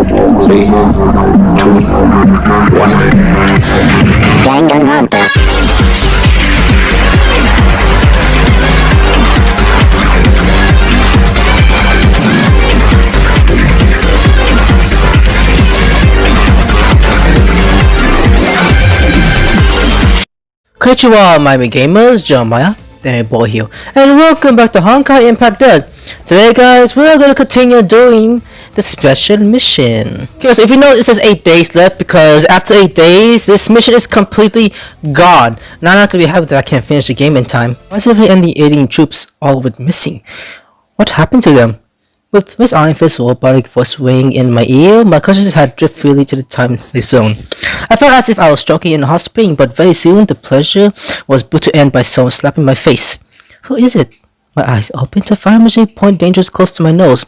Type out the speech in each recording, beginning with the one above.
3, 2, 1. Danganronpa. Konnichiwa, Miami Gamers, Jeremiah, boy here, and welcome back to Honkai Impact Dead. Today guys, we're gonna continue doing the special mission. Okay, so if you know, it says 8 days left because after 8 days, this mission is completely gone. Now I'm not gonna be happy that I can't finish the game in time. Why is every enemy alien troops all but missing? What happened to them? With Miss Iron Fist's robotic voice ringing in my ear, my consciousness had drifted freely to the time zone. I felt as if I was stroking in a hot spring, but very soon the pleasure was about to end by someone slapping my face. Who is it? My eyes opened to find a machine point dangerous close to my nose.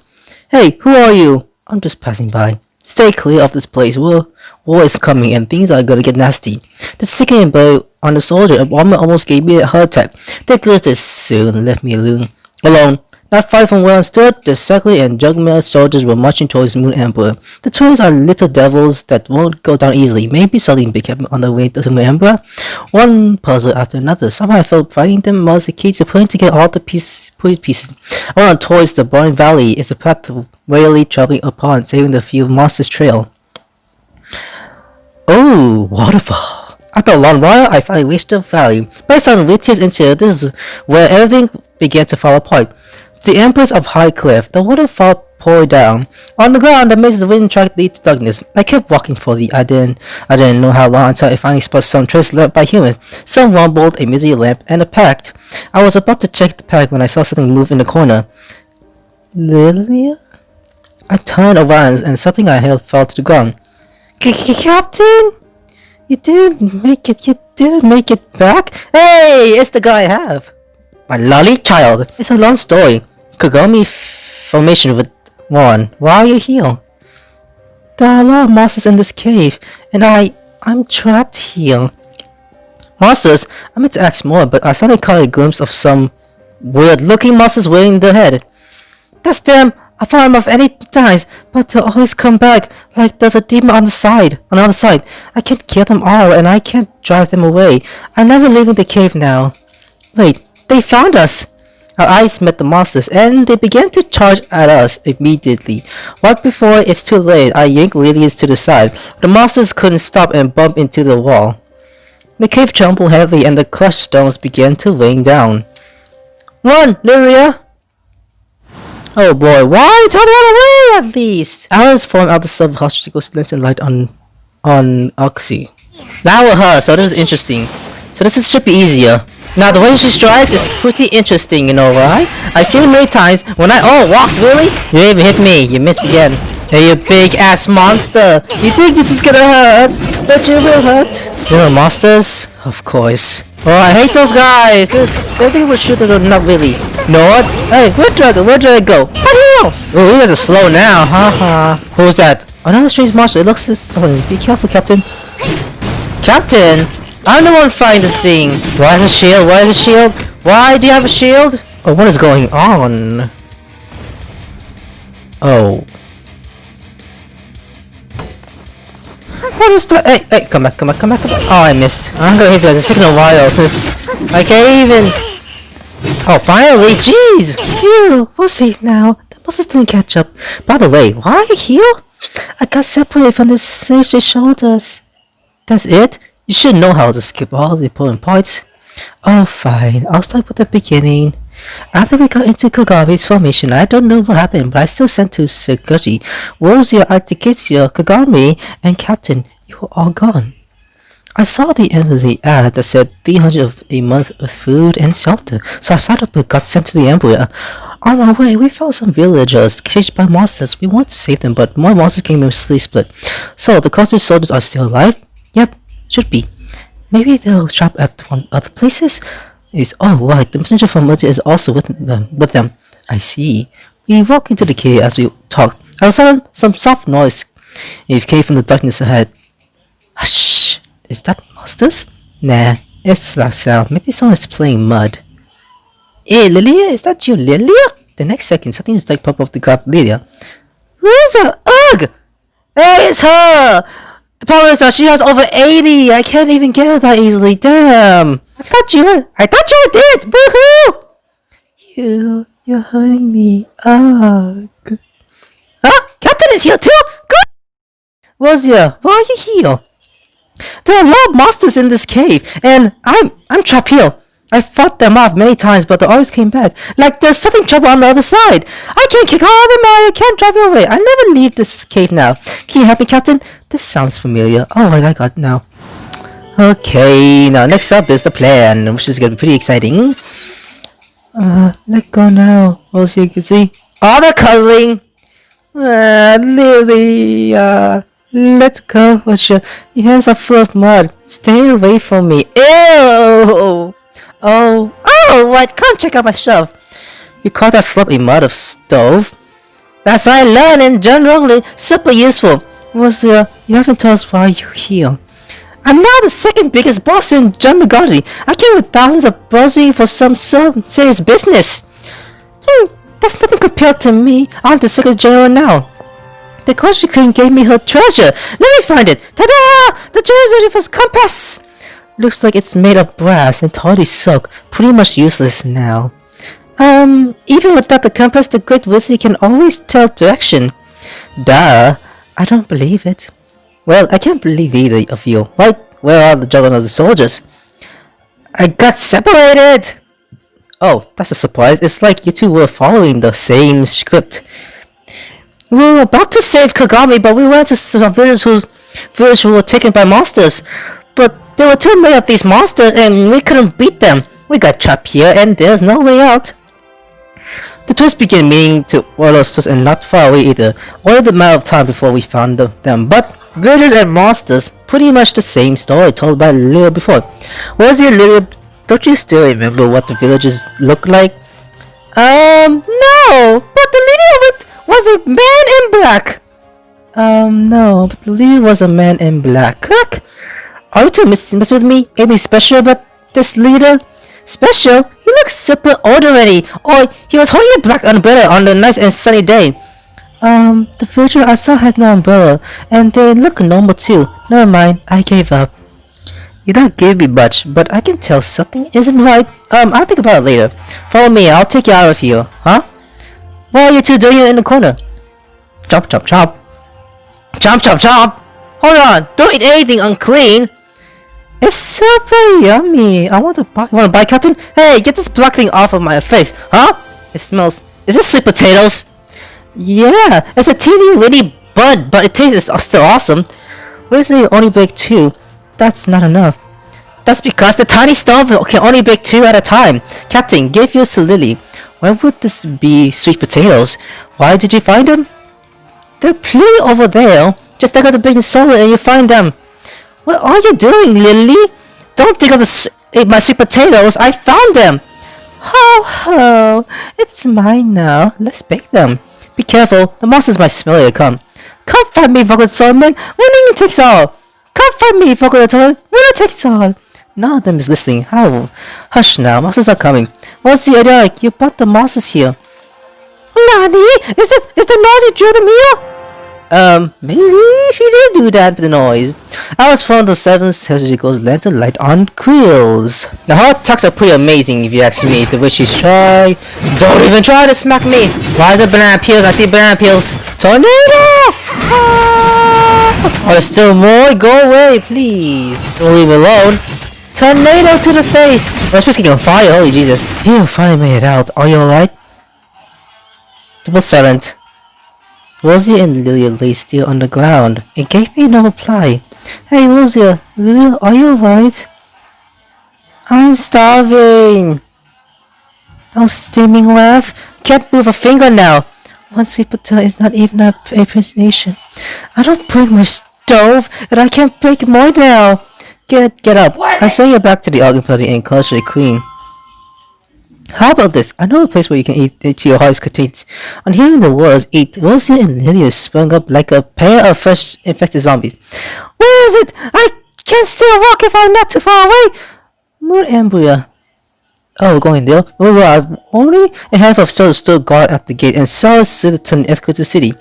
Hey, who are you? I'm just passing by. Stay clear of this place. War is coming and things are gonna get nasty. The sickening blow on the soldier almost gave me a heart attack. They glistered soon left me alone. Not far from where I stood, the Sekli and Jugmare soldiers were marching towards Moon Emperor. The twins are little devils that won't go down easily. Maybe something big happened on the way to Moon Emperor. One puzzle after another. Somehow I felt fighting them was the key to putting together all the pieces. I went towards the Burning Valley. It's a path rarely traveling upon, saving the few monsters trail. Oh, waterfall. After a long while, I finally reached the valley. Based on Ritia's interior, this is where everything began to fall apart. The Empress of High Cliff. The waterfall poured down. On the ground, the maze of the wind track lead to darkness. I kept walking for I didn't know how long until I finally spotted some traces left by humans. Some rumbled, a misery lamp, and a pact. I was about to check the pact when I saw something move in the corner. Lilia? I turned around and something I held fell to the ground. Captain? You didn't make it back? Hey, it's the guy I have. My lolly child. It's a long story. Kagami formation with one. Why are you here? There are a lot of monsters in this cave, and I'm trapped here. Monsters? I meant to ask more, but I suddenly caught a glimpse of some weird-looking monsters waving their head. That's them! I fought them off any times, but they always come back like there's a demon on the other side. I can't kill them all, and I can't drive them away. I'm never leaving the cave now. Wait, they found us! Our eyes met the monsters, and they began to charge at us immediately. Right before it's too late, I yanked Lilius to the side. The monsters couldn't stop and bumped into the wall. The cave trembled heavily, and the crushed stones began to rain down. Run, Lilia! Oh boy, why? Try to run away at least! Alice formed out the sub-hospital lantern light on Oxy. Now with her, so this is interesting. So this should be easier. Now the way she strikes is pretty interesting, you know, right? I've seen it many times when walks, really? You didn't even hit me, you missed again. Hey, you big ass monster! You think this is gonna hurt? But you will hurt. You know monsters? Of course. Oh, I hate those guys! They think we're shooting or not really. You know what? Hey, where'd I go? How do you know? Oh, you guys are slow now, haha. Who's that? Another strange monster, it looks so. Be careful, Captain. Captain? I'm the one fighting this thing. Why is a shield? Why is a shield? Why do you have a shield? Oh, what is going on? Oh. What is that? Hey, come back. Oh, I missed. I'm gonna hit you guys. It's taking a while since I can't even. Oh, finally! Jeez! Phew, we're safe now. The monsters didn't catch up. By the way, why are you here? I got separated from the sinister shoulders. That's it? You should know how to skip all the important parts. Oh, fine. I'll start with the beginning. After we got into Kagami's formation, I don't know what happened, but I still sent to Seguchi, Rosier, Artikitia, Kagami, and Captain. You were all gone. I saw the end of the ad that said 300 a month of food and shelter, so I signed up and got sent to the Emperor. On our way, we found some villagers caged by monsters. We wanted to save them, but more monsters came and split. So, the Coastal soldiers are still alive? Yep. Should be. Maybe they'll trapped at other places? Oh right, the messenger from Mercy is also with them. I see. We walked into the cave as we talked. I heard some soft noise. It came from the darkness ahead. Hush! Is that monsters? Nah, it's that sound. Maybe someone is playing mud. Hey Lilia, is that you, Lilia? The next second, something is like pop up to grab Lilia. Rosa! Ugh! Hey, it's her! The problem is that she has over 80. I can't even get her that easily. Damn. I thought you were dead. Woohoo! You're hurting me. Ugh. Huh? Captain is here too? Good! Rosia, why are you here? There are a lot of monsters in this cave, and I'm trapped here. I fought them off many times, but they always came back. Like there's something trouble on the other side. I can't kick all of them out. I can't drive them away. I never leave this cave now. Can you help me, Captain? This sounds familiar. Oh my god, now. Okay, now next up is the plan, which is gonna be pretty exciting. Let go now. Rosie, you can see. All the cuddling. Lily, let go. Your hands are full of mud. Stay away from me. Ew! Oh, what? Come check out my stuff. You call that sloppy mud of stove? That's what I learned in generally super useful. Rosia, you haven't told us why you're here. I'm now the second biggest boss in Jeremiah-Kun. I came with thousands of buzzing for some serious business. That's nothing compared to me. I'm the second general now. The Konosuba Queen gave me her treasure. Let me find it. Ta-da! The treasure was compass. Looks like it's made of brass and totally soaked. Pretty much useless now. Even without the compass, the Great Wizard can always tell direction. Duh. I don't believe it. Well, I can't believe either of you. What? Where are the Juggernaut's soldiers? I got separated! Oh, that's a surprise. It's like you two were following the same script. We were about to save Kagami, but we went to some villagers who were taken by monsters. But there were too many of these monsters and we couldn't beat them. We got trapped here and there's no way out. The twins began meeting to warlords and not far away either. Only the matter of time before we found them. But villagers and monsters, pretty much the same story told by Lil before. Was it Lil? Don't you still remember what the villagers looked like? No, but the leader of it was a man in black. No, but the leader was a man in black. Are you two messing with me? Anything special about this leader? Special? He looks super old already. Or he was holding a black umbrella on a nice and sunny day. The villager I saw had no umbrella, and they look normal too. Never mind, I gave up. You don't give me much, but I can tell something isn't right. I'll think about it later. Follow me, I'll take you out of here. Huh? What are you two doing in the corner? Chomp, chomp, chomp. Chomp, chomp, chomp. Hold on, don't eat anything unclean. It's super yummy. I want to buy. Want to buy, Captain? Hey, get this black thing off of my face. Huh? It smells. Is this sweet potatoes? Yeah, it's a teeny weeny bud, but it tastes still awesome. Where's the only bake 2? That's not enough. That's because the tiny stove can only bake 2 at a time. Captain, give yours to Lily. Why would this be sweet potatoes? Why did you find them? They're plenty over there. Just take out the baking soda and you find them. What are you doing, Lily? Don't dig up my sweet potatoes. I found them. Ho ho! It's mine now. Let's bake them. Be careful. The monsters might smell you. Come find me, Vocal Swordman. Winning takes all. Come find me, Vocal Swordman. Winner takes all. None of them is listening. How? Hush now. Monsters are coming. What's the idea? You brought the monsters here. Nani? Is the noise you drew them here? Maybe she did do that with the noise. I was from the 7th surgical's lantern light on quills. The hot tucks are pretty amazing if you ask me. The way she's try. Don't even try to smack me. Why is it banana peels? I see banana peels. Tornado! Ah! Oh, there's still more. Go away, please. Don't leave me alone. Tornado to the face. Oh, it's basically on fire. Holy Jesus. You finally made it out. Are you alright? It was silent. Rosie and Lilia lay still on the ground and gave me no reply. Hey Rosie, Lilia, are you alright? I'm starving. Don't steaming laugh. Can't move a finger now. One sweet potato is not even a appreciation. I don't break my stove and I can't break more now. Get up. I send you back to the Organ Party and Konosuba Queen. How about this? I know a place where you can eat to your heart's content. On hearing the words eat, Rosie and Lilia sprung up like a pair of fresh infected zombies. Where is it? I can still walk if I'm not too far away. Moon Embryo. Oh, we're going there? We were only a handful of soldiers stood guard at the gate and saw us return echo to the city.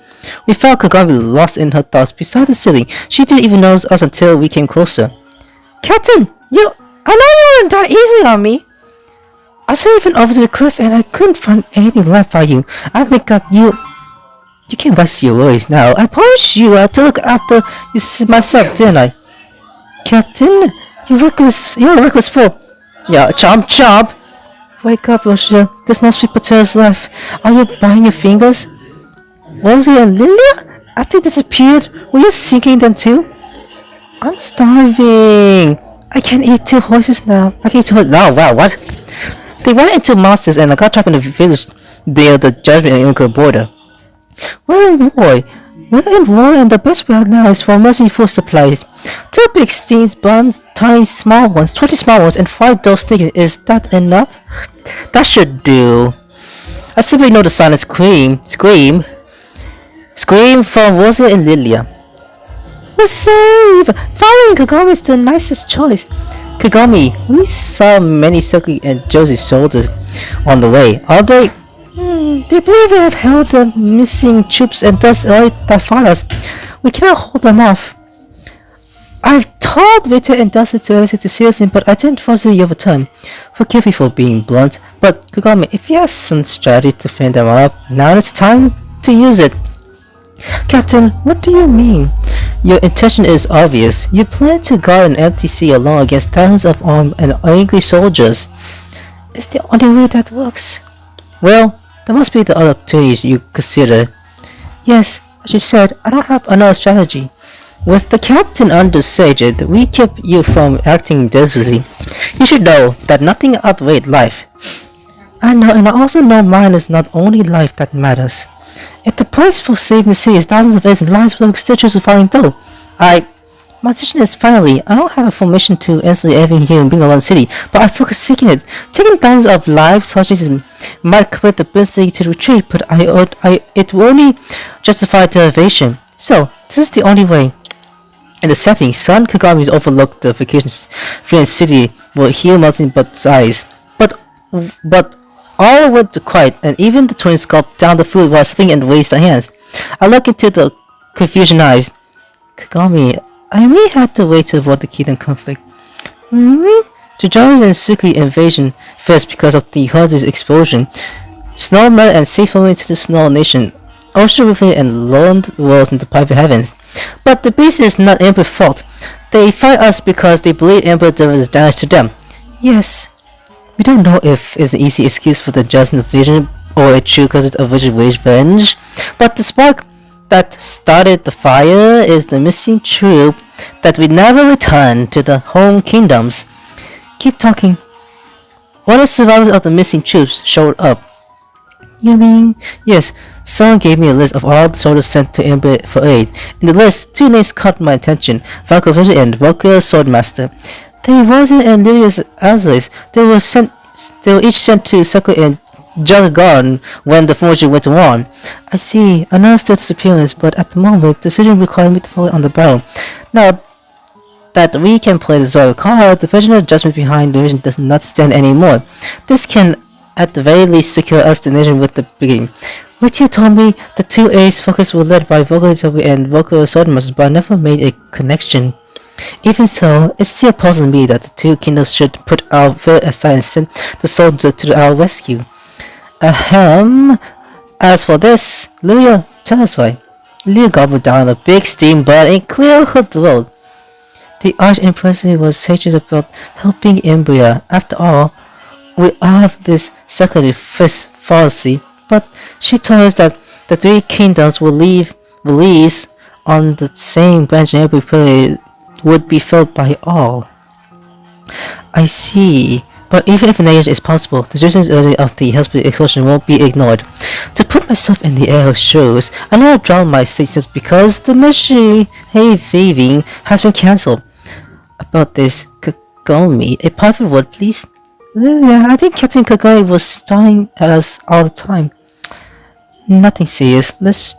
We found Kagami lost in her thoughts beside the ceiling. She didn't even notice us until we came closer. Captain! I know you wouldn't die easily on me! I saw you went over to the cliff and I couldn't find anything left by you. I think that you can rest your worries now. I promised you to look after you myself, didn't I? Captain, you're a reckless fool. Yeah, chomp. Wake up, Roger. There's no sweet potatoes left. Are you biting your fingers? Rosie and Lilia? After they disappeared, were you sinking them too? I'm starving. I can't eat 2 horses now. I can eat 2 horses. No, wow, what? They ran into monsters and I got trapped in the village near the Judgment and Inca border. We're in war and the best we have now is for merciful supplies. 2 big steams, buns, 20 small ones, and 5 those things. Is that enough? That should do. I simply know the silent scream from Rosa and Lilia. We're safe! Following Kagami is the nicest choice. Kagami, we saw many Suki and Josie's soldiers on the way. Are they? They believe we have held the missing troops and thus that found us. We cannot hold them off. I've told Vita and Dusty to see us in, but I didn't foresee your return. Forgive me for being blunt, but Kagami, if you have some strategy to fend them off, now it's time to use it. Captain, what do you mean? Your intention is obvious. You plan to guard an empty sea alone against thousands of armed and angry soldiers. It's the only way that works. Well, there must be the other opportunities you consider. Yes, as you said, I don't have another strategy. With the captain under siege, we keep you from acting desperately. You should know that nothing outweighs life. I know, and I also know mine is not only life that matters. If the price for saving the city is thousands of innocent lives, we'll still choose to fighting though. My decision is finally, I don't have a formation to instantly everything here in being alone city, but I focus seeking it. Taking thousands of lives, such as might create the ability to retreat, but it will only justify the evasion. So, this is the only way. In the setting, Sun Kagami overlooked the vacation city will heal melting but eyes. But all went quiet, and even the twins gulped down the food while sitting and raised their hands. I looked into the confusion eyes. Kagami, I really had to wait to avoid the Kingdom conflict. To join the secret invasion first because of the Hurley's explosion. Snow melted and safely into the Snow Nation. Ocean River and Lord worlds in the private heavens. But the beast is not Emperor's fault. They fight us because they believe Emperor delivers damage to them. Yes. We don't know if it's an easy excuse for the just invasion or a true cause of revenge. But the spark that started the fire is the missing troop that we never returned to the home kingdoms. Keep talking. One of the survivors of the missing troops showed up. You mean? Yes, someone gave me a list of all the soldiers sent to Emperor for aid. In the list, 2 names caught my attention, Valkyrie and Valkyrie Swordmaster. They wasn't in Lydia's allies. They were each sent to Sakura and Jungle Garden when the fortune went to war. I see, another still disappearance, but at the moment, the decision required me to follow on the battle. Now that we can play the Zoro card, the version of judgment behind the vision does not stand anymore. This can at the very least secure us the nation with the beginning. Richie told me the 2 A's focus were led by Valkyrie and Valkyrie Swordmasters, but I never made a connection. Even so, it still puzzles me that the 2 kingdoms should put our fear aside and send the soldier to our rescue. Ahem. As for this, Lilia, tell us why. Lilia gobbled down a big steam bud and cleared her throat. The Arch-Empress was serious about helping Embrya. After all, we have this secondary fist fallacy, but she told us that the 3 kingdoms will release on the same branch and every period would be felt by all. I see. But even if negation is possible, the suggestions of the Hellsplit explosion won't be ignored. To put myself in the air shows, I now drown my statements because the mystery thieving has been cancelled. About this, Kagami, a private word, please. Yeah, I think Captain Kagami was staring at us all the time. Nothing serious. Let's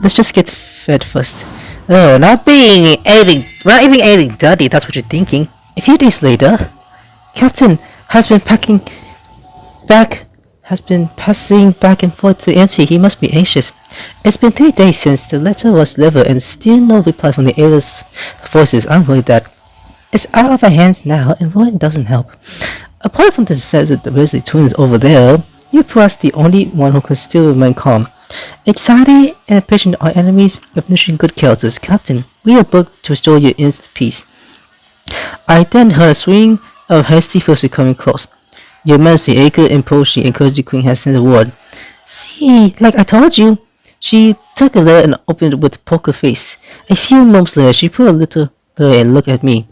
just get fed first. Oh, not even anything dirty, that's what you're thinking. A few days later, Captain has been packing Back has been passing back and forth to the auntie. He must be anxious. It's been 3 days since the letter was delivered and still no reply from the alias voices. I'm worried that it's out of our hands now and worrying doesn't help. Apart from the sense that the Weasley twins over there, you perhaps the only one who can still remain calm. Anxiety and impatience are enemies of nurturing good characters. Captain, read a book to restore your instant peace. I then heard a swing of hasty footsteps coming close. Your Majesty, Acre and Poshi encouraged the Queen has sent a word. See, like I told you. She took a letter and opened it with a poker face. A few moments later, she put a little letter and looked at me.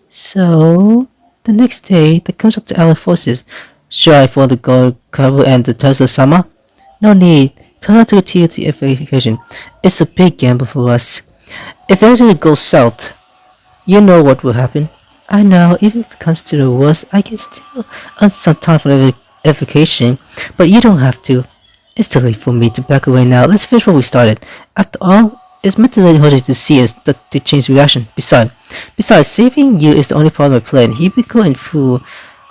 So, the next day, there comes up to Allied forces. Should I for the gold cover and the Tesla summer? No need. Tell her to continue the evacuation. It's a big gamble for us. If everything goes south, you know what will happen. I know, even if it comes to the worst, I can still earn some time for the evacuation, but you don't have to. It's too late for me to back away now. Let's finish what we started. After all, it's meant to let Hodge to see us that they change reaction. Besides, saving you is the only part of my plan. Hibiko and Fu,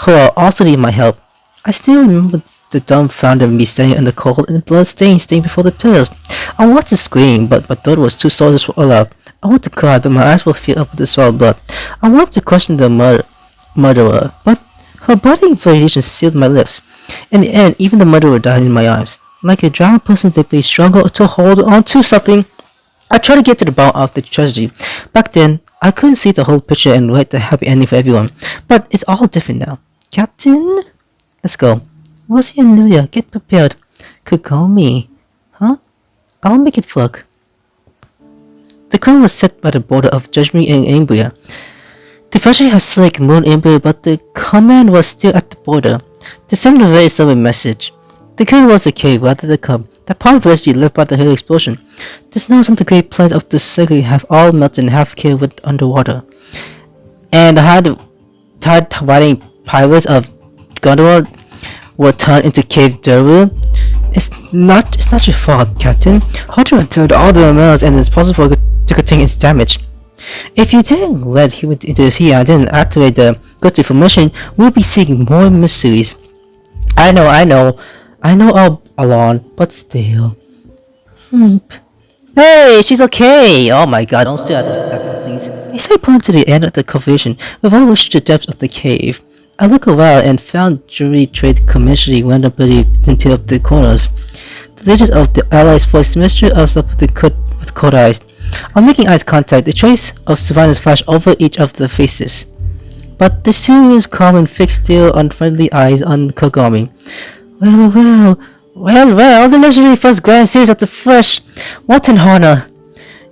who are also need my help. I still remember the dumbfounded me standing in the cold and blood staining before the pillars. I wanted to scream, but my throat was too sore to swallow out. I want to cry, but my eyes will fill up with the swallowed blood. I want to question the murderer, but her burning variation sealed my lips. In the end, even the murderer died in my arms. Like a drowned person, they be stronger to hold on to something. I tried to get to the bottom of the tragedy. Back then, I couldn't see the whole picture and write the happy ending for everyone. But it's all different now. Captain? Let's go. Rosie and Lilia, get prepared. Could call me. Huh? I'll make it work. The crown was set by the border of Judgment and Ambria. The version has Slick, Moon, Ambria, but the command was still at the border. To send a very sobering message. The current was a cave rather than a cub. That part of the legend left by the hill explosion. The snows on the great plains of the circle have all melted and half killed with underwater. And the tide riding pirates of Gondor were turned into cave Durwood. It's not your fault, Captain. Hodge returned all the minerals and it's possible to contain its damage. If you didn't let him into here and didn't activate the ghost information, we'll be seeing more mysteries. I know all along, but still. Hey, she's okay! Oh my god, don't stare at this, please. As I point to the end of the conversation, we've all reached the depths of the cave. I look around and found jewelry trade commercially randomly into the corners. The leaders of the Allies voiced mystery of up with cold eyes. On making eye contact, the trace of surveillance flashed over each of the faces. But the scene was calm and fixed still unfriendly eyes on Kagami. Well, the legendary first grand series of the flesh. What an honor.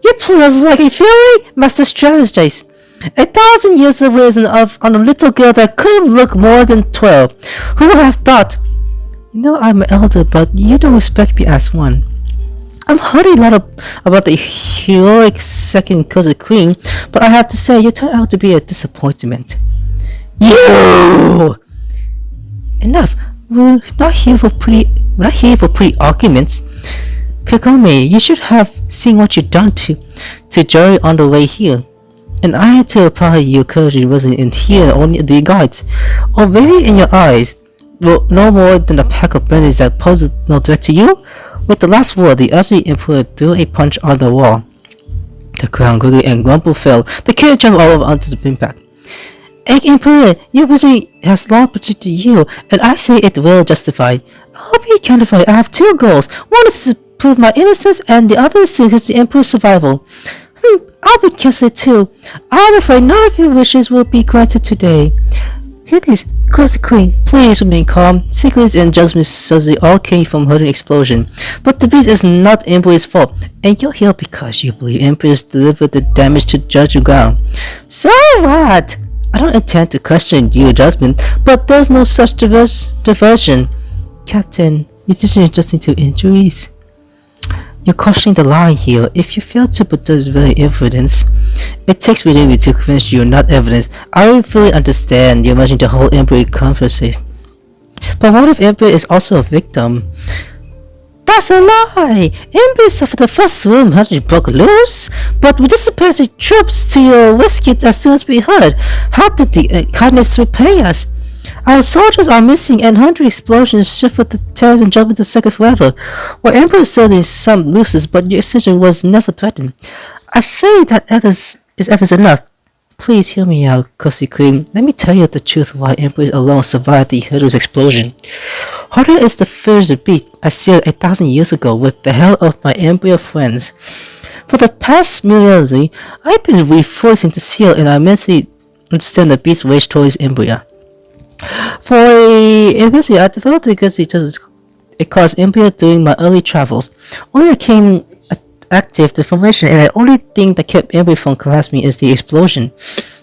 You play us like a very master strategist. 1,000 years of wisdom on a little girl that couldn't look more than 12. Who would have thought? You know I'm an elder, but you don't respect me as one. I'm heard a lot about the heroic second cousin queen, but I have to say you turned out to be a disappointment. You! Enough. We're not here for pretty arguments. Kagami, you should have seen what you've done to Jerry on the way here. And I had to apologize your courage wasn't in here only the guards. Or maybe in your eyes. Well, no more than a pack of bandits that posed no threat to you? With the last word, the Aussie Emperor threw a punch on the wall. The crown gurgled and grumble fell. The kid jumped all over onto the impact. Egg Emperor, your misery has long protected you, and I say it well justified. I'll be counterfeit. I have 2 goals. One is to prove my innocence, and the other is to increase the Emperor's survival. I'll be careful too. I'm afraid none of your wishes will be granted today. Please, close the queen. Please remain calm. Secrets and judgments says they all came from her explosion. But the beast is not Emperor's fault, and you're here because you believe Emperor's delivered the damage to Judge Ground. So what? I don't intend to question your judgment, but there's no such diversion. Captain, you're disinteresting to injuries. You're questioning the line here. If you fail to produce very evidence, it takes bravery to convince you not evidence. I don't fully understand you imagining the whole Emperor conversation. But what if Emperor is also a victim? That's a lie! Emperor suffered the first swim after you broke loose, but we dissipated troops to your rescue as soon as we heard. How did the kindness repay us? Our soldiers are missing and 100 explosions shift with the terrors and jump into second forever. While Emperor certainly some loses, but your extension was never threatened. I say that is evidence enough. Please hear me out, Cozy Queen. Let me tell you the truth why Emperor alone survived the Hero's explosion. Harder is the first beat I sealed 1,000 years ago with the help of my Emperor friends. For the past millennia, I've been reinforcing the seal and I mentally understand the beast's rage towards Emperor. For eventually, I developed because it caused Emperor during my early travels. Only I came active the formation, and the only thing that kept Emperor from collapsing is the explosion.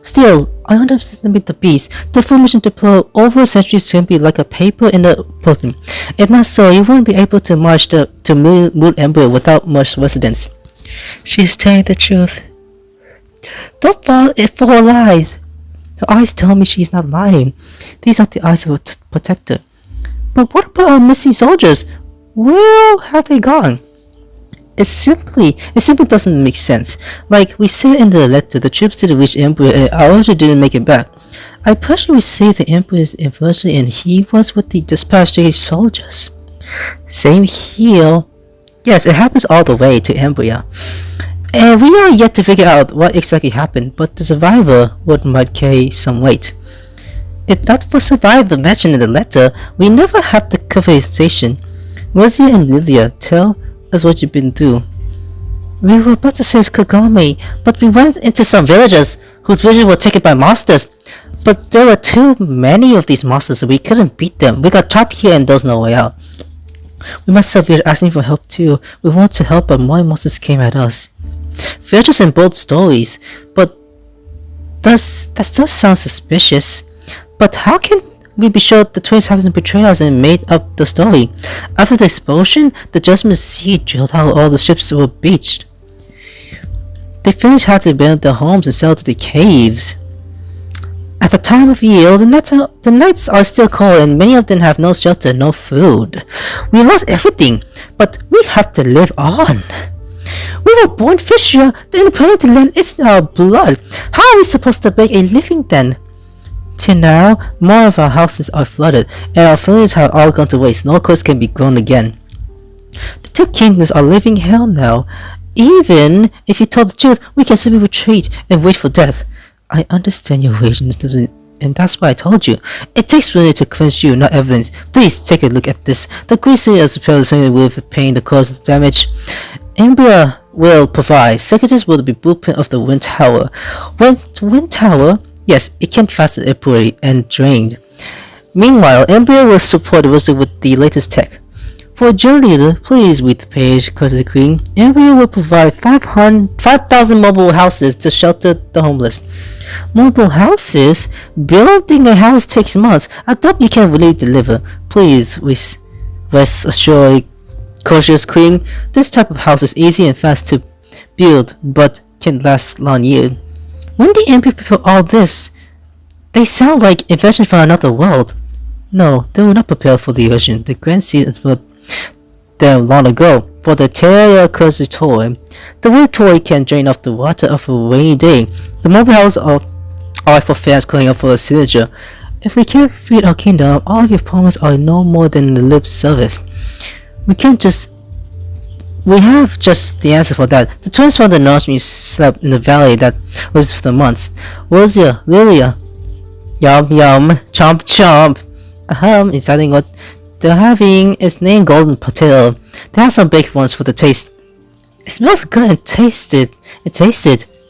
Still, I underestimate the beast. The formation deployed over centuries simply like a paper in the pudding. If not so, you wouldn't be able to march to Moon Emperor without much resistance. She's telling the truth. Don't fall for her lies. Her eyes tell me she's not lying. These are the eyes of a protector. But what about our missing soldiers? Where have they gone? It simply doesn't make sense. Like we said in the letter, the troops didn't reach Emperor and ours didn't make it back. I personally received the Emperor's anniversary and he was with the dispatched soldiers. Same here. Yes, it happens all the way to Emperor. And we are yet to figure out what exactly happened, but the survivor might carry some weight. If not for survivor mentioned in the letter, we never have the conversation. Rosia and Lilia, tell us what you've been through. We were about to save Kagami, but we went into some villages whose villages were taken by monsters. But there were too many of these monsters so we couldn't beat them. We got trapped here and there's no way out. We myself were asking for help too. We wanted to help but more monsters came at us. Villages and bold stories, but that does sound suspicious. But how can we be sure the twins hasn't betrayed us and made up the story? After the explosion, the Judgment Sea drilled out all the ships were beached. They finished how to build their homes and sell to the caves. At the time of year, the nights are still cold and many of them have no shelter, no food. We lost everything, but we have to live on. We were born fisher, the inability to land is in our blood. How are we supposed to make a living then? Till now, more of our houses are flooded, and our families have all gone to waste. No crops can be grown again. The two kingdoms are living hell now. Even if you told the truth, we can simply retreat and wait for death. I understand your rage, and that's why I told you. It takes really to convince you, not evidence. Please take a look at this. The greasy is prepared with the pain, the cause of the damage. Emperor will provide. Secretaries will be blueprint of the Wind Tower. Wind Tower? Yes, it can fasten equally and drained. Meanwhile, Emperor will support the wizard with the latest tech. For a journey leader, please read the page, Cozy Queen. Emperor will provide 5,000 mobile houses to shelter the homeless. Mobile houses? Building a house takes months. I doubt you can really deliver. Please rest assured, Cozy Queen. This type of house is easy and fast to build, but can last long years. When the Emperor prepared all this, they sound like inventions from another world. No, they were not prepared for the ocean. The Grand Sea was there long ago. For the Terra Cursor Toy, the wood toy can drain off the water of a rainy day. The mobile houses are for fans calling up for a signature. If we can't feed our kingdom, all of your promises are no more than the lip service. We have just the answer for that. The twins from the nursery slept in the valley that lives for the months. Rosia, Lilia. Yum yum, chomp chomp. Deciding what they're having is named golden potato. They have some baked ones for the taste. It smells good and tasted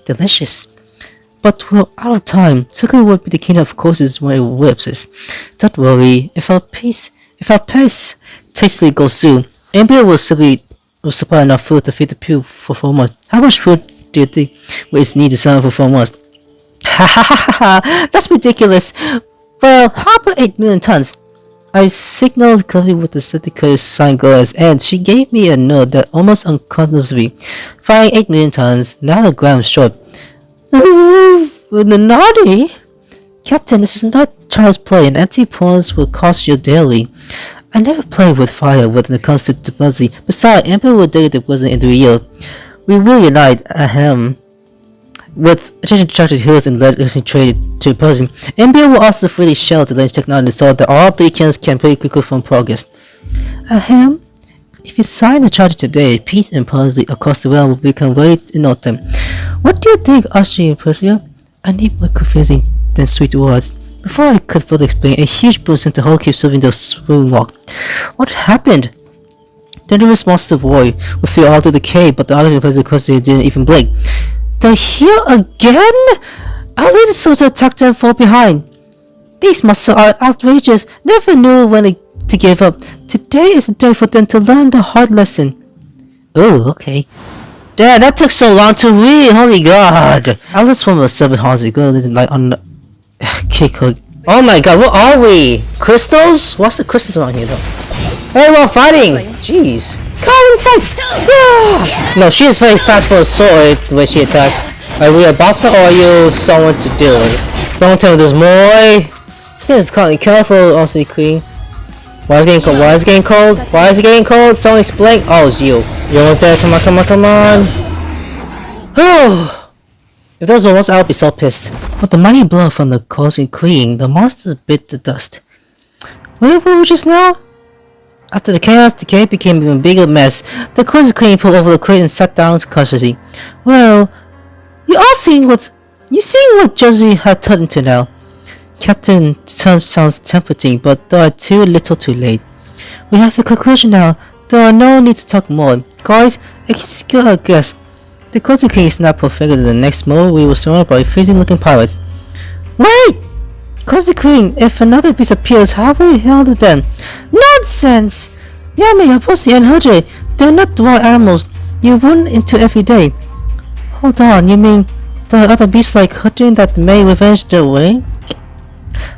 delicious. But we're out of time. Suku would be the king of courses when it whips us. Don't worry, if our pace tastily goes through, Emperor will supply enough food to feed the pew for 4 months. How much food do you think is needed to sell for 4 months? Ha ha ha ha! That's ridiculous! Well, how about 8 million tons? I signaled clearly with the Syndicate's sign glass, and she gave me a note that almost unconsciously, firing 8 million tons, now a gram short. Naughty! Captain, this is not child's play, and empty pawns will cost you dearly. I never play with fire when it comes to diplomacy. Besides, Emperor will dig the wizard into a year. We will unite, With attention attracted heroes and legacy traded to opposing, NBA will also freely shell the latest technology so that all applicants can pretty quickly from progress. Ahem. If you sign the charter today, peace and policy across the realm will become very in no time. What do you think, Austrian Persia? I need more confusing than sweet words. Before I could further explain, a huge boom sent the whole keep serving the swirling walk. What happened? The nearest monster boy would flew all through the cave, but the other because they didn't even blink. They're here again? Our leader soldier attacked them from behind. These monsters are outrageous. Never knew when to give up. Today is the day for them to learn the hard lesson. Oh, okay. Dad, that took so long to read. Holy God. Alice from a 700 girl isn't like on the kick. Oh my God, what are we? Crystals? What's the crystals around here though? Hey, we're fighting! Jeez. Come and fight! Ah! No, she is very fast for a sword the way she attacks. Are we a boss fight or are you someone to deal with? Don't tell me there's more! Something is calling. Careful, Aussie Queen. Why is it getting cold? Why is it getting cold? Why is it getting cold? Someone explain. Oh, it's you. You're almost there. Come on, come on, come on. If those were once, I would be so pissed. With the mighty blow from the Konosuba Queen, the monsters bit the dust. Where were we just now? After the chaos, the cave became an even bigger mess. The Konosuba Queen pulled over the crate and sat down cautiously. Well, you all seeing what Josie had turned into now. Captain sounds tempting, but they are too little too late. We have a conclusion now. There are no need to talk more. Guys, excuse our guest. The Konosuba King snapped her finger. The next moment, we were surrounded by freezing-looking pirates. Wait! Konosuba King, if another beast appears, how will we handle them? Nonsense! Yami, Oposi, and Hodge, they're not wild animals. You run into every day. Hold on, you mean there are other beasts like Hodge that may revenge their way?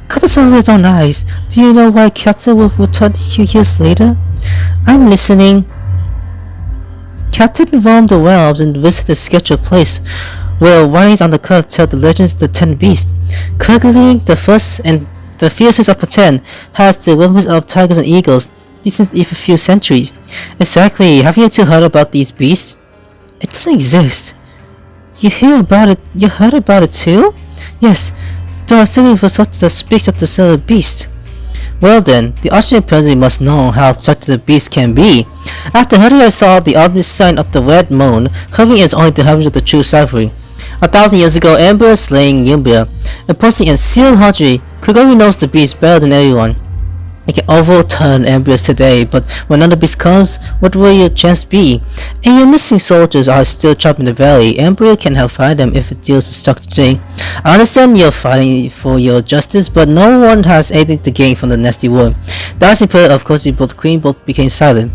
Kata saw with his own eyes. Do you know why Katsu will return a few years later? I'm listening. Captain roamed the realms and visited a sketched place where writings on the cliff tell the legends of the 10 beasts. Currently, the first and the fiercest of the 10 has the wings of tigers and eagles, distant even a few centuries. Exactly. Have you two heard about these beasts? It doesn't exist. You hear about it? You heard about it too? Yes. There are cities for such that speaks of the son of the beast. Well then, the Archon President must know how such the beast can be. After Hurry saw the obvious sign of the red moon, Hurry is only the harbinger of the true savagery. 1,000 years ago, Emperor slaying Yumbia, imposing and sealed Hodge. Kogami knows the beast better than everyone. I can overturn Emperors today, but when another beast comes, what will your chance be? And your missing soldiers are still trapped in the valley. Emperor can help find them if it deals is stuck today. I understand you're fighting for your justice, but no one has anything to gain from the nasty war. The Arching Player, of course, both Queen both became silent.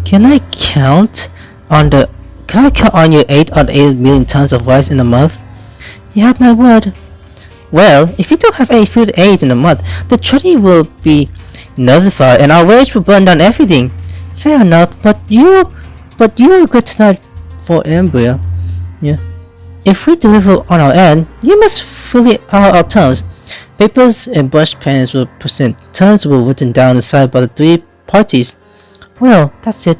Can I count on your 8 out of 8 million tons of rice in a month? You have my word. Well, if you don't have any food to aid in a month, the treaty will be notified and our rage will burn down everything. Fair enough, but you regret tonight for Embryo. Yeah. If we deliver on our end, you must fully our terms. Papers and brush pens will present. Terms were written down and signed by the 3 parties. Well, that's it.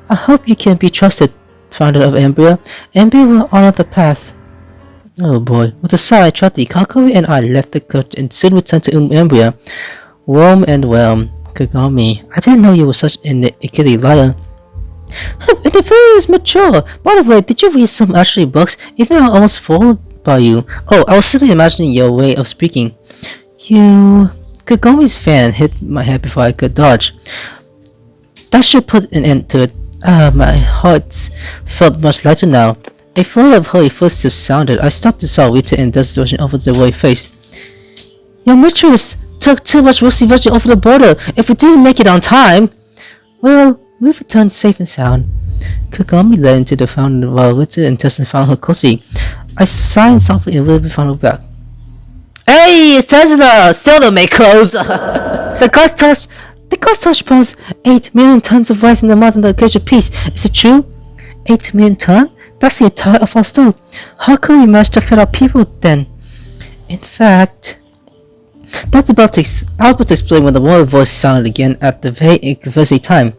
I hope you can be trusted, founder of Embryo. Embryo will honor the path. Oh boy. With a sigh, Trotty, Kakori and I left the court and soon returned to Embryo. Warm and well, Kagami. I didn't know you were such an kitty liar. And the feeling is mature. By the way, did you read some actually books? Even I almost fooled by you. Oh, I was simply imagining your way of speaking. You... Kagami's fan hit my head before I could dodge. That should put an end to it. My heart felt much lighter now. A flood of hurried footsteps sounded. I stopped and saw Rita and desperation over the worried face. Your mistress took too much roasty veggie over the border. If we didn't make it on time... Well, we returned safe and sound. Kagami led into the fountain while Rita and Tesla found her cozy. I sighed softly and Rita found her back. Hey, it's Tesla! Still don't make clothes! The cost touch pumps 8 million tons of rice in the month and the occasion piece. Is it true? 8 million tons? That's the entire of our store. How could we manage to feed our people then? In fact... I was about to explain when the water voice sounded again at the very inconvenient time.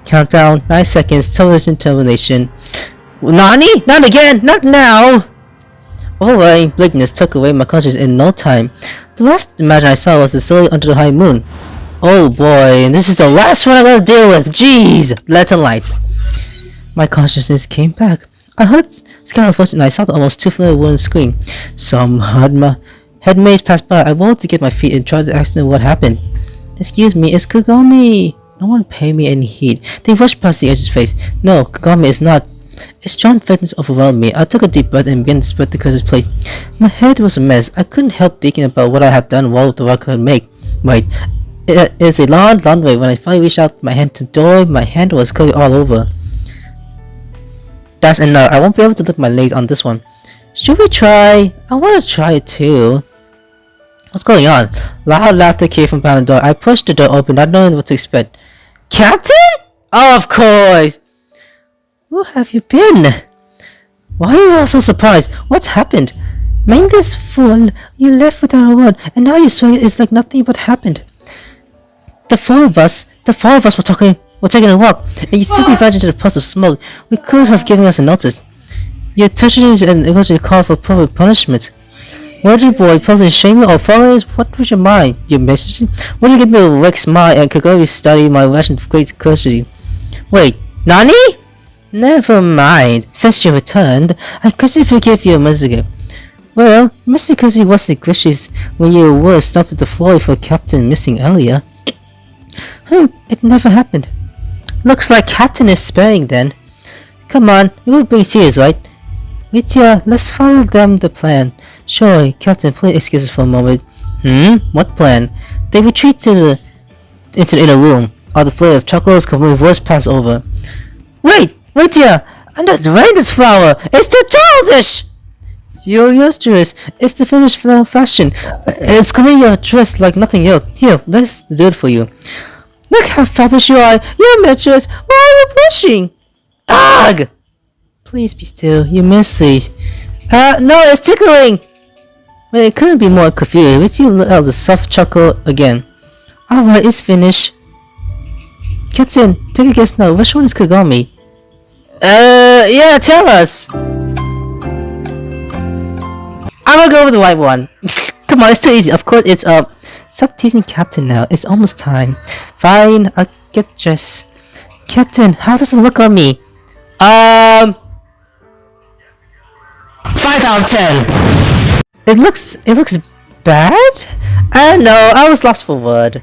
Countdown, 9 seconds, television termination. Nani? Not again! Not now! Overwhelming bleakness took away my consciousness in no time. The last image I saw was the silhouette under the high moon. Oh boy, and this is the last one I gotta deal with. Jeez! Lantern lights. My consciousness came back. I heard Skylar first and I saw the almost 2 familiar wooden screen. Some headmates passed by. I rolled to get my feet and tried to ask them what happened. Excuse me, it's Kagami. No one paid me any heed. They rushed past the edge's face. No, Kagami is not. Its strong faintness overwhelmed me. I took a deep breath and began to spread the curse's plate. My head was a mess. I couldn't help thinking about what I had done, what the rock could make. Wait, it's a long way. When I finally reached out my hand to the door, my hand was covered all over. That's enough. I won't be able to lift my legs on this one. Should we try? I want to try it too. What's going on? Loud laughter came from behind the door. I pushed the door open, not knowing what to expect. Captain? Oh, of course! Who have you been? Why are you all so surprised? What's happened? Mindless fool, you left without a word, and now you swear it's like nothing but happened. The four of us were taking a walk, and you simply vanished into the puff of smoke. We could have given us a notice. Your treachery and eventually called for public punishment. Where'd you boy probably shame or followers? What was your mind? Your message? When you give me a wreck smile and Kagami study my reaction with great curiosity. Wait, Nani? Never mind. Since you returned, I couldn't forgive you a month ago. Well, Mr. Cozy wasn't gracious when you were stopped at the floor for Captain missing earlier. It never happened. Looks like Captain is sparing then. Come on, you won't be serious, right? Mitya, let's follow them the plan. Sure, Captain, please excuse us for a moment. What plan? They retreat into the inner room. All the flavor of chocolates come when voice pass over. Wait here! I'm not wearing this flower! It's too childish! You're useless. It's the finished fashion. It's clean your dress like nothing else. Here, let's do it for you. Look how fabulous you are! You're matchless! Why are you blushing? Ugh! Please be still. You messy. No, it's tickling! Well, it couldn't be more confused. Wait till you look at the soft chocolate again. Alright, it's finished. Captain, take a guess now. Which one is Kagami? Yeah, tell us! I'm gonna go with the white one. Come on, it's too easy. Of course, it's Stop teasing Captain now. It's almost time. Fine, I'll get dressed. Captain, how does it look on me? 5 out of 10. It looks bad? No, I was lost for word.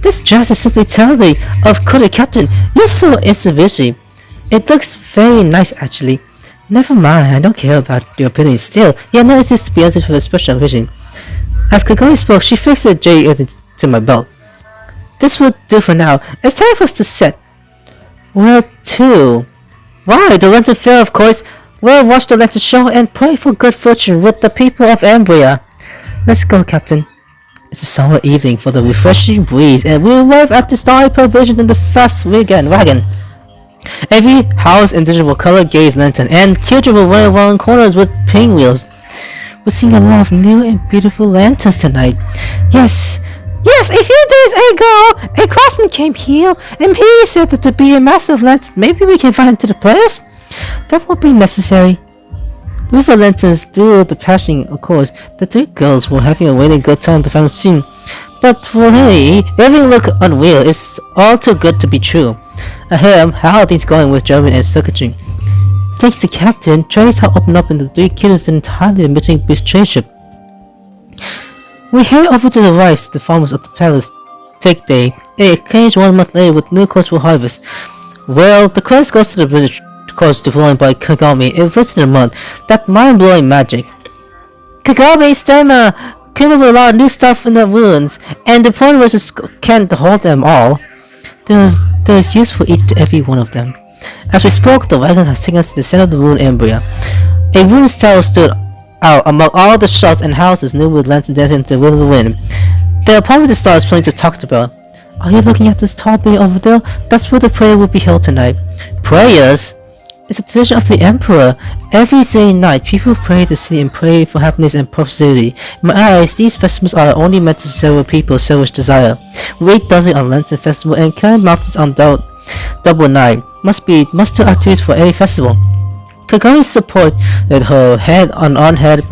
This dress is simply terribly of course, Captain. You're so insufficient. It looks very nice actually. Never mind, I don't care about your opinion still. Yeah, no, it's just to be answered for a special vision. As Kagami spoke, she fixed a J to my belt. This will do for now. It's time for us to set. Where to? Why, the Lantern Fair, of course. We'll watch the Lantern Show and pray for good fortune with the people of Ambria. Let's go, Captain. It's a summer evening for the refreshing breeze, and we arrive at the Starry Pavilion in the fast wagon. Every house in digital color gaze lantern, and children will run around corners with pinwheels. We're seeing a lot of new and beautiful lanterns tonight. Yes, a few days ago, a craftsman came here, and he said that to be a master of lanterns, maybe we can find him to the players? That won't be necessary. With the lanterns do the passing, of course, the 3 girls were having a really good time at the final scene. But for me, everything looked unreal. It's all too good to be true. Ahem, how are things going with German and circuitry? Thanks to Captain, trades have opened up and the 3 kittens entirely admitting trade. We head over to the rice, the farmers of the palace take day. They exchange 1 month later with new course for harvest. Well, the credits goes to the British course developed by Kagami. It was in a month. That mind-blowing magic. Kagami Stemma came up with a lot of new stuff in the ruins, and the point was just can't hold them all. There was use for each and every one of them. As we spoke, the wagon has taken us to the center of the ruined Ambria. A ruined tower stood out among all the shops and houses new with lanterns dancing into the will of the wind. There are probably the stars playing to talk about. Are you looking at this tall building over there? That's where the prayer will be held tonight. Prayers? It's a tradition of the Emperor. Every Sunday night, people pray to the city and pray for happiness and prosperity. In my eyes, these festivals are only meant to serve people so much desire. We 8 dozen on Lantern Festival and climb mountains on double night. Must do activities for every festival. Kagami supported her head on head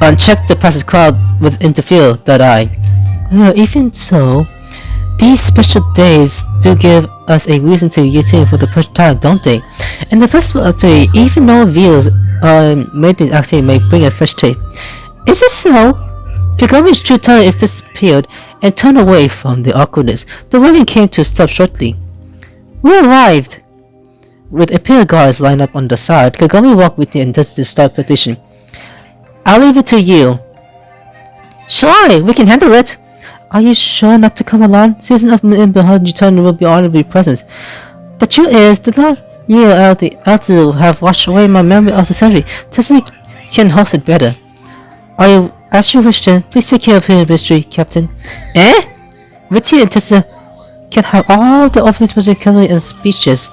and checked the passing crowd with interfere, eye. Well, even so, these special days do give us a reason to routine for the first time, don't they? And the festival activity, even though views made this activity may bring a fresh taste. Is it so? Kagami's true tone is disappeared and turned away from the awkwardness. The wagon came to a stop shortly. We arrived! With a pair of guards lined up on the side, Kagami walked with the intensity to start petition. I'll leave it to you. Sure, we can handle it. Are you sure not to come along? Citizens of behind you turn will be honored to be present. The truth is, the Lord you elder have washed away my memory of the century. Tessie can host it better. Are you, as you wish then, please take care of her mystery, Captain. Eh? Vitty and Tessa can have all the office musicality and speeches,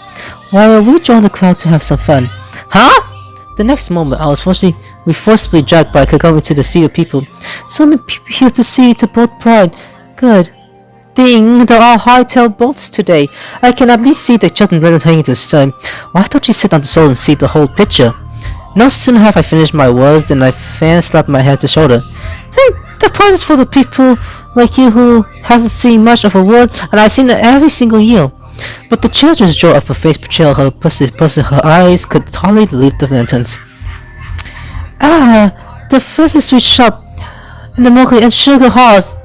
while we join the crowd to have some fun. Huh? The next moment, I was forcibly dragged by Kagami to the sea of people. So many people here to see, to both pride. Good. Ding, there are high-tailed boats today. I can at least see the children hanging to the stern. Why don't you sit on the soul and see the whole picture? No sooner have I finished my words than my fan slapped my head to shoulder. The prize is for the people like you who hasn't seen much of a world, and I've seen it every single year. But the children's joy of her face betrayal, her her eyes could hardly leave the lanterns. Ah, the first sweet shop, and the Mokey and Sugar Horse.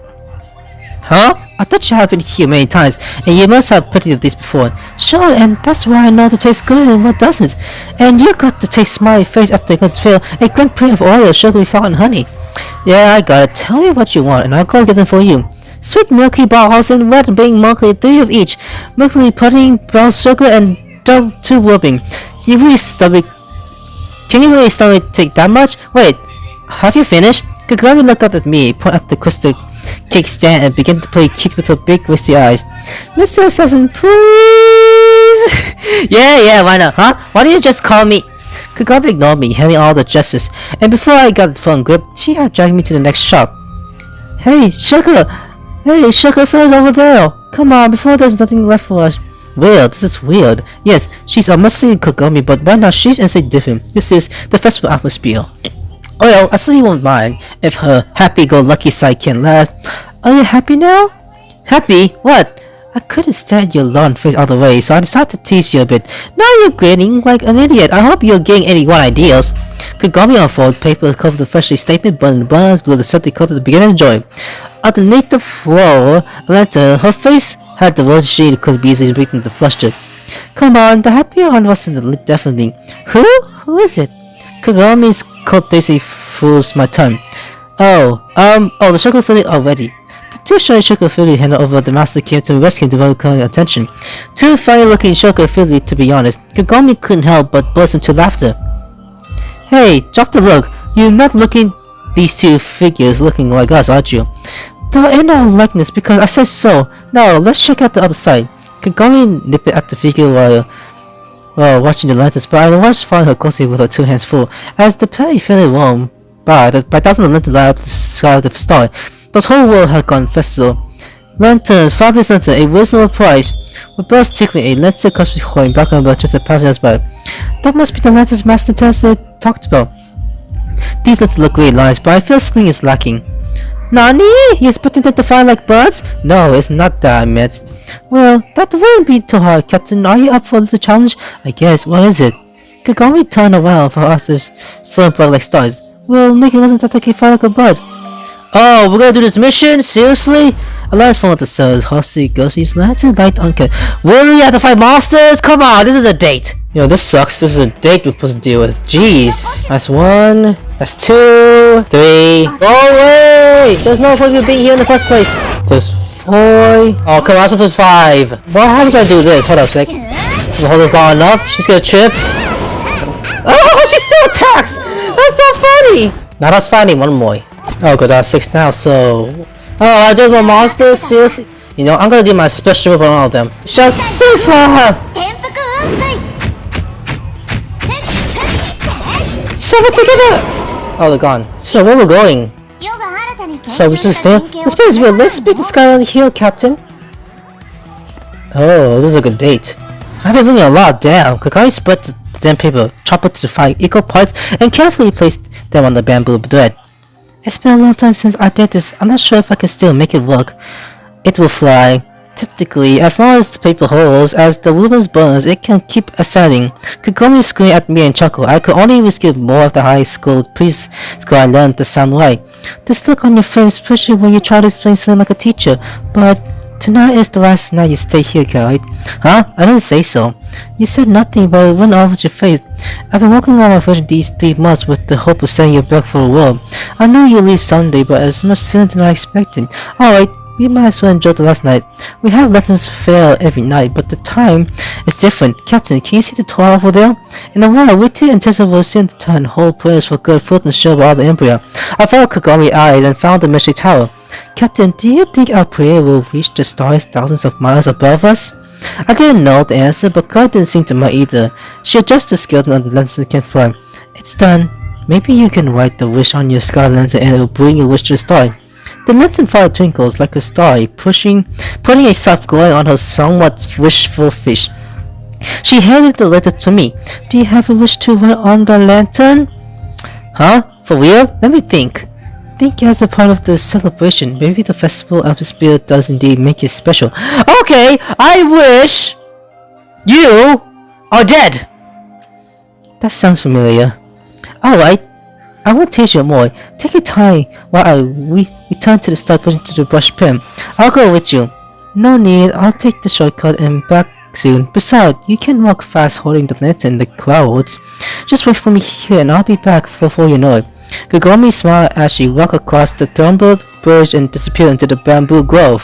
Huh? I thought you have been here many times, and you must have plenty of these before. Sure, and that's why I know the taste good and what doesn't. And you got to taste smiley face after the fill, a grand print of oil, sugary salt, and honey. Yeah, I got it. Tell me what you want, and I'll go get them for you. Sweet milky balls and wet being milky, 3 of each. Milky pudding, brown sugar, and 2 whooping. Can you really stomach take that much? Wait, have you finished? Kagami looked up at me, pointed at the crystal cake stand, and began to play cute with her big misty eyes. Mr. Assassin, please! yeah, why not, huh? Why don't you just call me? Kagami ignored me, handing all the justice, and before I got the phone grip, she had dragged me to the next shop. Hey, Sugar! Hey, Sugar Phil's over there! Come on, before there's nothing left for us. Weird, this is weird. Yes, she's a mostly Kagami, but why not she's inside different? This is the festival atmosphere. Well, I certainly won't mind if her happy-go-lucky side can last. Are you happy now? Happy? What? I couldn't stand your long face all the way, so I decided to tease you a bit. Now you're grinning like an idiot. I hope you're getting any one ideas. Kagami unfolded paper covered the freshly stapled buns below the subtly coated the beginning of joy. Underneath the floor, lantern, her face had the words she could be easily beaten to fluster. Come on, the happier one was in the lip definitely. Who? Who is it? Kagami's cold daisy fools my tongue. The sugar filling already. The 2 shiny sugar filling handed over the master came to rescue the devoted attention. 2 funny looking sugar filling, to be honest. Kagami couldn't help but burst into laughter. Hey, drop the look. You're not looking these 2 figures looking like us, aren't you? There ain't no likeness because I said so. Now, let's check out the other side. Kagami nipped at the figure while watching the lanterns, but I watched following her closely with her 2 hands full. As the petty feeling warm by thousands of lanterns light up the sky of the star, the whole world had gone festival. Lanterns, 5 lanterns, a reasonable price. With bells tickling, a lantern constantly holding back on just as passing us by. That must be the lanterns Master Tesla talked about. These lanterns look really nice, but I feel something is lacking. Nani? You expecting them to fly like birds? No, it's not that I meant. Well, that wouldn't be too hard, Captain. Are you up for the challenge? I guess. What is it? Kagami turned around for us to slow bright like stars. We'll make a lantern that can fly like a bird. Oh, we're gonna do this mission? Seriously? Alliance phone with the cells. Horsey, Ghosties, lantern, light, uncut. Really have to fight monsters? Come on, this is a date. You know, this sucks. This is a date we're supposed to deal with. Jeez. That's 1. That's 2. 3. Oh, wait! There's no point in being here in the first place. There's 4. Oh, come on, I'm supposed to put 5. Well, how do I do this? Hold up a sec. Hold this long enough. She's gonna trip. Oh, she still attacks! That's so funny! Now that's funny. 1 more. Oh, good. That's 6 now, so... Oh, I just want monsters? Seriously? You know, I'm gonna do my special move on all of them. Just super! So we're together! Oh, they're gone. So where we're going? So we just stay. This place is real. Let's beat this guy on the hill, Captain. Oh, this is a good date. I've been thinking a lot. Damn, Kakai spread the the damn paper, chop it to 5 equal parts, and carefully place them on the bamboo thread. It's been a long time since I did this. I'm not sure if I can still make it work. It will fly. Technically, as long as the paper holds, as the wood burns, it can keep ascending. Kagome screamed at me and chuckled. I could only rescue more of the high school preschool I learned to sound right. This look on your face, especially when you try to explain something like a teacher. But tonight is the last night you stay here, guide. Huh? I didn't say so. You said nothing, but it went off with your face. I've been working on my version these 3 months with the hope of sending you back for the world. I know you'll leave someday, but it's much sooner than I expected. Alright. We might as well enjoy the last night. We have lessons fair every night, but the time is different. Captain, can you see the tower over there? In a while, we two intestines will seem to turn whole prayers for good food and show all the Emperor. I followed Kagomi's eyes and found the mystery tower. Captain, do you think our prayer will reach the stars thousands of miles above us? I didn't know the answer, but God didn't seem to mind either. She adjusted the skeleton and the lantern can fly. It's done. Maybe you can write the wish on your sky lantern and it will bring your wish to the star. The lantern fire twinkles like a star, putting a soft glow on her somewhat wishful face. She handed the letter to me. Do you have a wish to write on the lantern? Huh? For real? Let me think. Think as a part of the celebration. Maybe the festival of the spirit does indeed make it special. Okay, I wish you are dead. That sounds familiar. Alright. I won't teach you more. Take your time while we return to the start pushing to the brush pen. I'll go with you. No need, I'll take the shortcut and back soon. Besides, you can walk fast holding the lantern in the crowds. Just wait for me here and I'll be back before you know it. Kagome smiled as she walked across the tumbled bridge and disappeared into the bamboo grove.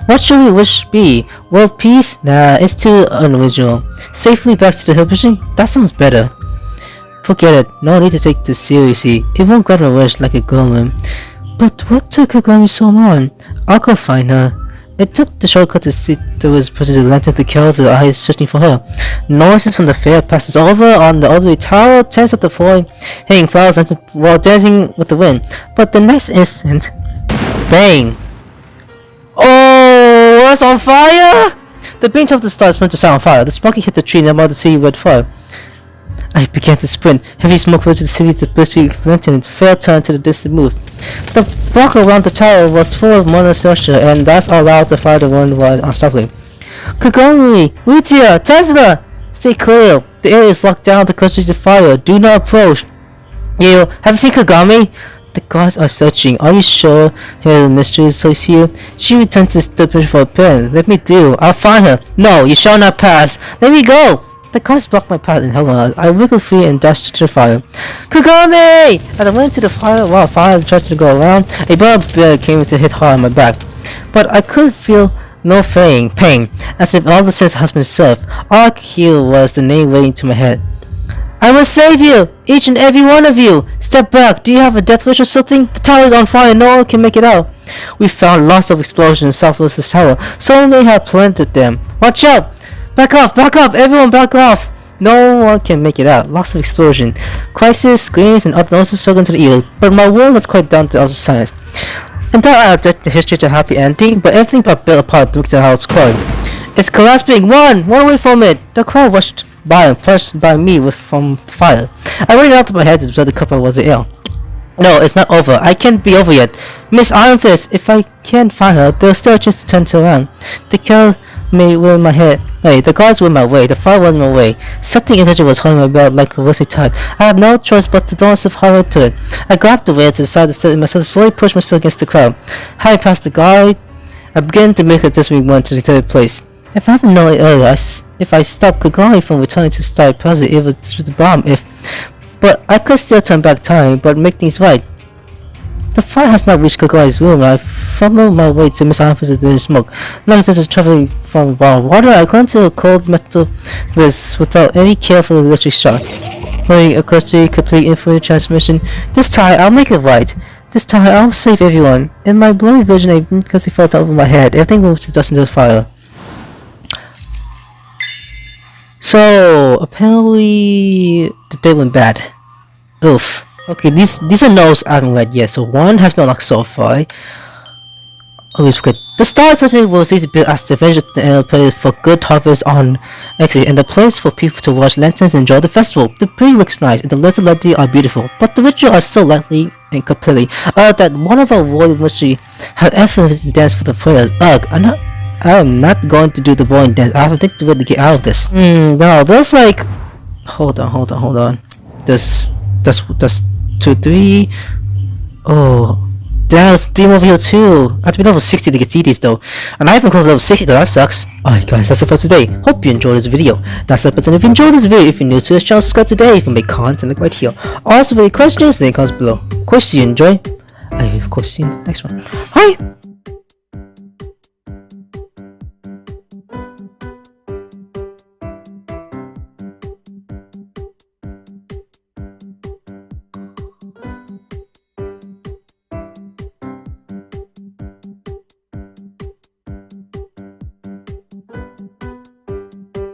What should we wish be? World peace? Nah, it's too unoriginal. Safely back to the hill pushing? That sounds better. Forget it, no need to take this seriously. It won't grant a wish like a golem. But what took Kagome so long? I'll go find her. It took the shortcut to see through his pushing the lantern to kill the eyes searching for her. Noises from the fair passes over on the other tower, tents of the falling, hanging flowers while dancing with the wind. But the next instant, bang! Oh, it's on fire! The beams of the stars went to sound on fire. The smoke hit the tree nearby the city red fire. I began to sprint. Heavy smoke rose to the city. The bushy lantern fell turned to the distant move. The block around the tower was full of modern structure, and that's allowed the fire to run wild unstoppably. Kagome! Ritia! Tesla! Stay clear. The area is locked down to concentrate the fire. Do not approach. You have you seen Kagome? The guards are searching. Are you sure her mistress is here? She returned to the stupid for a pen. Let me through. I'll find her. No, you shall not pass. Let me go. The cars blocked my path and held me out. I wriggled free and dashed to the fire. Kagome! As I went to the fire, while fire tried to go around, a barbed bear came to hit hard on my back. But I could feel no pain, as if all the sense has been served. All I could hear was the name waiting to my head. I will save you! Each and every one of you! Step back! Do you have a death wish or something? The tower is on fire and no one can make it out. We found lots of explosions southwest of the tower. Someone may have planted them. Watch out! Back off! Back off! Everyone back off! No one can make it out. Lots of explosion. Crisis, screams, and upnoses struggling to the ear. But my world was quite down to other science. And thought I object the history to a happy ending, but everything but built apart to the house crowd. It's collapsing! Run away from it! The crowd rushed by and pushed by me from fire. I ran out of my head to observe the couple was ill. No, it's not over. I can't be over yet. Miss Iron Fist, if I can't find her, there's still a chance to turn her around. The girl may win my head. Hey, the guards went my way. The fire went my way. Something intelligent was holding my belt like a rusty tide. I had no choice but to don't step hard to it. I grabbed the rail to the side and steadied myself, slowly pushed myself against the crowd. Having passed the guard, I began to make a desperate run to the third place. If I hadn't known it earlier, if I stopped Kagome from returning to the start positive, it was the bomb. But I could still turn back time, but make things right. The fire has not reached Kagome's room, and I fumbled my way to Miss Alpha's in smoke. Long since traveling from warm water, I clung to a cold metal wrist without any careful electric shock. Running across the complete infinite transmission. This time, I'll make it right. This time, I'll save everyone. In my blurry vision, because it fell over my head, everything moved to dust into the fire. So, apparently, the day went bad. Oof. Okay, these are notes I haven't read yet. So one has been unlocked so far. always good. The star person will see to build as the venture place for good harvest on exit and the place for people to watch lanterns and enjoy the festival. The tree looks nice and the letters are beautiful, but the ritual are so lightly and completely that one of our warrior ministry had effortlessly dance for the prayers. Ugh, I'm not going to do the warrior dance. I have to think to really get out of this. No, there's like hold on. There's 2, 3. Oh, there's team over here too. I have to be level 60 to get these though. And I haven't closed level 60 though, that sucks. Alright guys, that's it for today. Hope you enjoyed this video. That's it, and if you enjoyed this video, if you're new to this channel, subscribe today if you make content like right here. Also, if you have any questions, then comments below. Of course you enjoy. I of course see you in the next one. Bye!